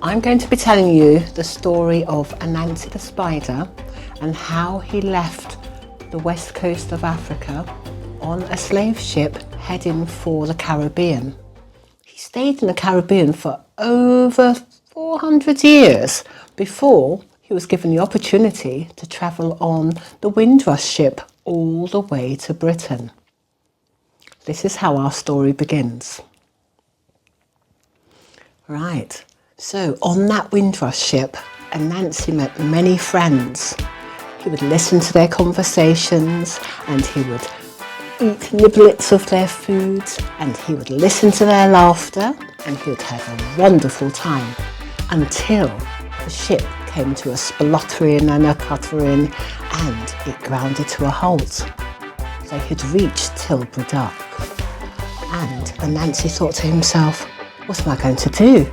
I'm going to be telling you the story of Anansi the Spider and how he left the west coast of Africa on a slave ship heading for the Caribbean. He stayed in the Caribbean for over 400 years before he was given the opportunity to travel on the Windrush ship all the way to Britain. This is how our story begins. Right, so on that Windrush ship, Anansi met many friends. He would listen to their conversations and he would eat niblets of their foods and he would listen to their laughter and he would have a wonderful time until the ship came to a spluttering and a cuttering and it grounded to a halt. They had reached Tilbury, and Anansi thought to himself, what am I going to do?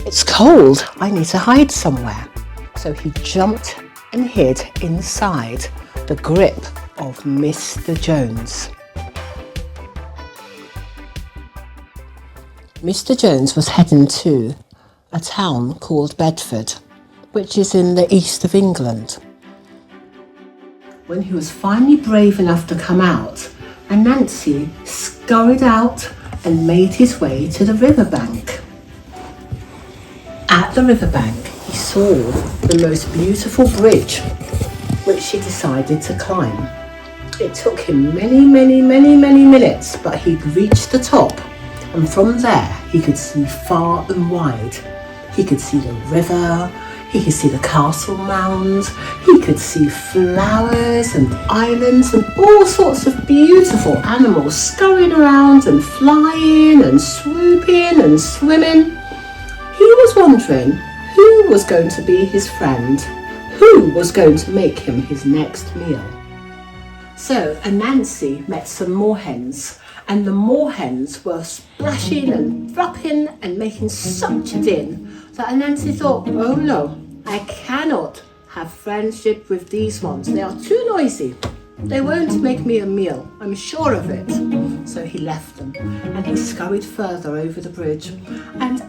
It's cold, I need to hide somewhere. So he jumped and hid inside the grip of Mr. Jones. Mr. Jones was heading to a town called Bedford, which is in the east of England. When he was finally brave enough to come out, Anansi scurried out and made his way to the riverbank. At the riverbank, he saw the most beautiful bridge, which he decided to climb. It took him many minutes, but he'd reached the top, and from there he could see far and wide. He could see the river, he could see the castle mounds, he could see flowers and islands and all sorts of beautiful animals scurrying around and flying and swooping and swimming. He was wondering who was going to be his friend, who was going to make him his next meal. So Anansi met some moorhens, and the moorhens were splashing and flopping and making such a din that Anansi thought, oh no, I cannot have friendship with these ones. They are too noisy. They won't make me a meal, I'm sure of it. So he left them and he scurried further over the bridge, and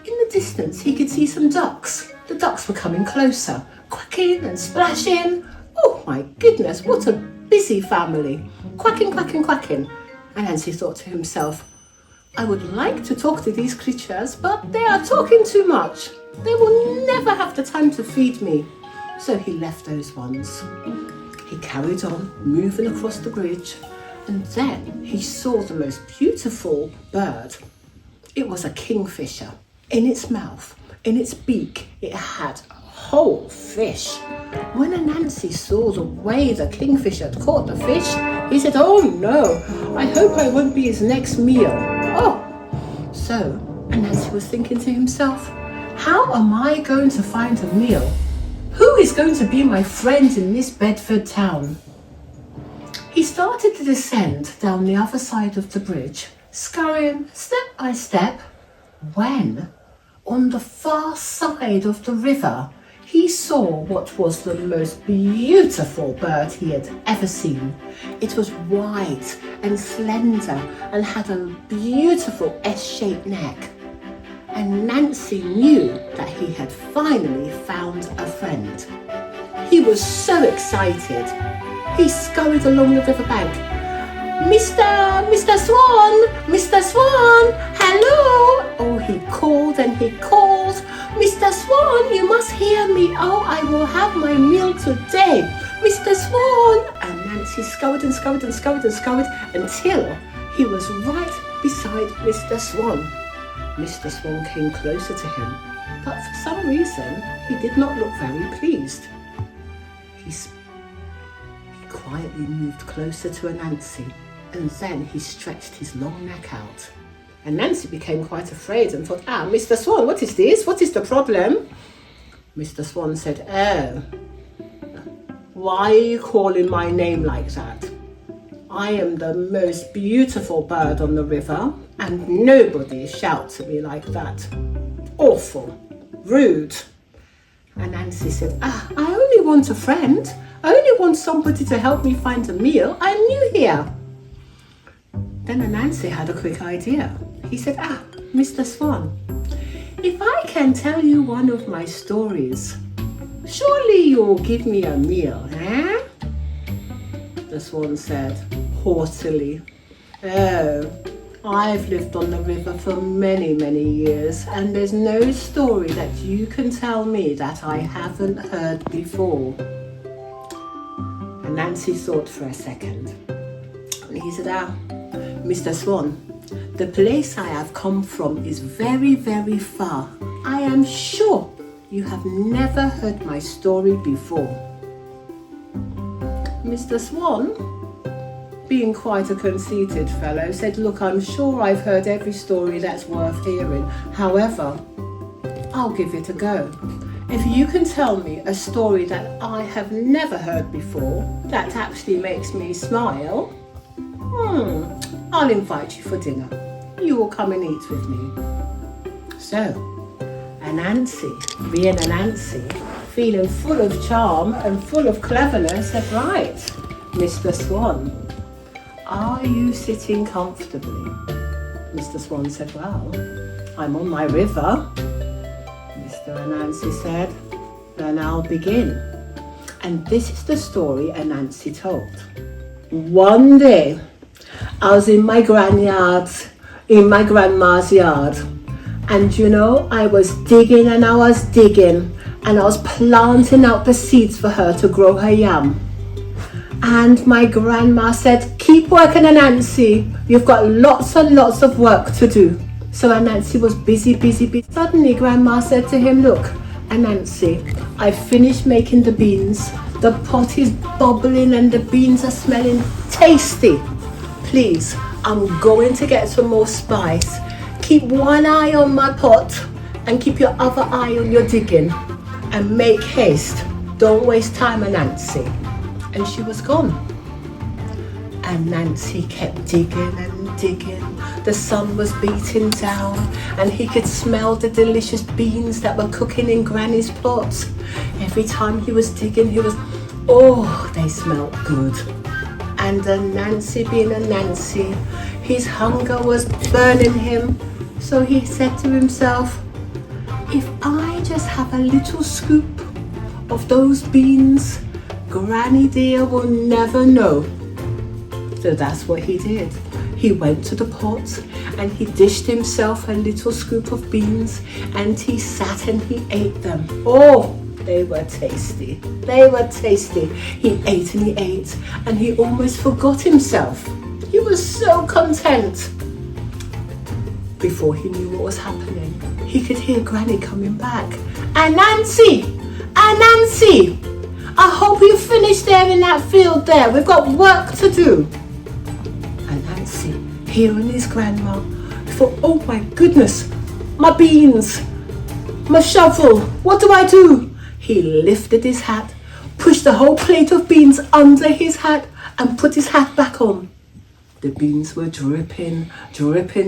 in the distance he could see some ducks. The ducks were coming closer, quacking and splashing. Oh my goodness, what a busy family. Quacking, quacking, quacking. And Anansi thought to himself, I would like to talk to these creatures, but they are talking too much. They will never have the time to feed me. So he left those ones. He carried on, moving across the bridge, and then he saw the most beautiful bird. It was a kingfisher. In its mouth, in its beak, it had a whole fish. When Anansi saw the way the kingfisher had caught the fish, he said, oh no, I hope I won't be his next meal. Oh, so Anansi was thinking to himself, how am I going to find a meal? Who is going to be my friend in this Bedford town? He started to descend down the other side of the bridge, scurrying step by step, when on the far side of the river, he saw what was the most beautiful bird he had ever seen. It was white and slender and had a beautiful S-shaped neck. And Anansi knew that he had finally found a friend. He was so excited. He scurried along the riverbank. Mr. Swan, Mr. Swan, hello. Oh, he called and he called. Mr. Swan, you must hear me. Oh, I will have my meal today. Mr. Swan. And Anansi scurried and scurried and scurried and scurried until he was right beside Mr. Swan. Mr. Swan came closer to him, but for some reason, he did not look very pleased. He quietly moved closer to Anansi, and then he stretched his long neck out. Anansi became quite afraid and thought, Mr. Swan, what is this? What is the problem? Mr. Swan said, oh, why are you calling my name like that? I am the most beautiful bird on the river, and nobody shouts at me like that. Awful, rude. And Anansi said, I only want a friend. I only want somebody to help me find a meal. I'm new here. Then Anansi had a quick idea. He said, Mr. Swan, if I can tell you one of my stories, surely you'll give me a meal, eh? The swan said haughtily. Oh, I've lived on the river for many, many years, and there's no story that you can tell me that I haven't heard before. Anansi thought for a second. And he said, Mr. Swan, the place I have come from is very, very far. I am sure you have never heard my story before. Mr. Swan, being quite a conceited fellow, said, look, I'm sure I've heard every story that's worth hearing. However, I'll give it a go. If you can tell me a story that I have never heard before, that actually makes me smile, I'll invite you for dinner. You will come and eat with me. So, Anansi, being Anansi, feeling full of charm and full of cleverness, said, right, Mr. Swan, are you sitting comfortably? Mr. Swan said, well, I'm on my river. Mr. Anansi said, then I'll begin. And this is the story Anansi told. One day, I was in my grandma's yard. And you know, I was digging and I was planting out the seeds for her to grow her yam. And my grandma said, keep working, Anansi. You've got lots and lots of work to do. So Anansi was busy. Suddenly, grandma said to him, look, Anansi, I finished making the beans. The pot is bubbling and the beans are smelling tasty. Please, I'm going to get some more spice. Keep one eye on my pot and keep your other eye on your digging. And make haste. Don't waste time, Anansi. And she was gone. And Anansi kept digging and digging. The sun was beating down and he could smell the delicious beans that were cooking in Granny's pot. Every time he was digging, they smelled good. And Anansi, being Anansi, his hunger was burning him. So he said to himself, if I just have a little scoop of those beans, Granny dear will never know. So that's what he did. He went to the pot and he dished himself a little scoop of beans and he sat and he ate them. Oh, they were tasty. They were tasty. He ate and he almost forgot himself. He was so content. Before he knew what was happening, he could hear Granny coming back. Anansi! Anansi! I hope you finished there in that field there. We've got work to do. Anansi, hearing his grandma, thought, oh my goodness, my beans, my shovel, what do I do? He lifted his hat, pushed the whole plate of beans under his hat and put his hat back on. The beans were dripping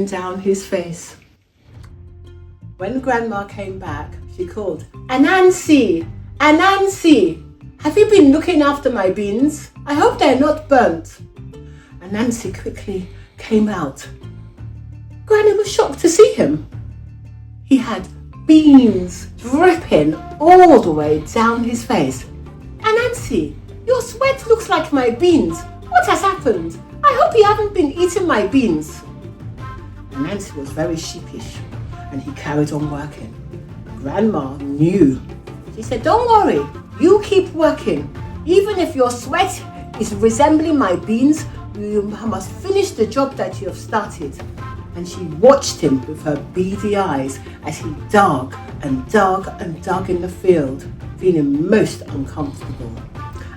down his face. When Grandma came back, she called, Anansi! Anansi! Have you been looking after my beans? I hope they're not burnt. Anansi quickly came out. Granny was shocked to see him. He had beans dripping all the way down his face. Anansi, your sweat looks like my beans. What has happened? I hope you haven't been eating my beans. Anansi was very sheepish and he carried on working. Grandma knew. She said, don't worry, you keep working. Even if your sweat is resembling my beans, you must finish the job that you have started. And she watched him with her beady eyes as he dug in the field, feeling most uncomfortable.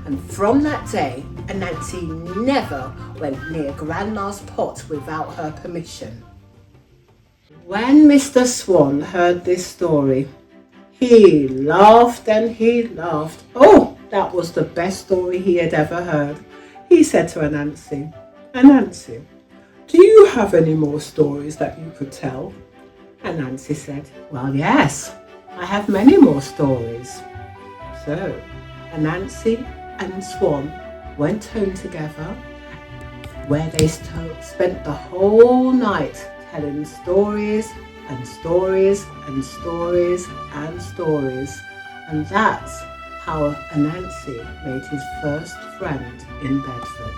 And from that day, Anansi never went near Grandma's pot without her permission. When Mr. Swan heard this story, he laughed and he laughed. Oh, that was the best story he had ever heard. He said to Anansi, Anansi, do you have any more stories that you could tell? Anansi said, well, yes, I have many more stories. So Anansi and Swan went home together, where they spent the whole night telling stories and stories and stories and stories. And that's how Anansi made his first friend in Bedford.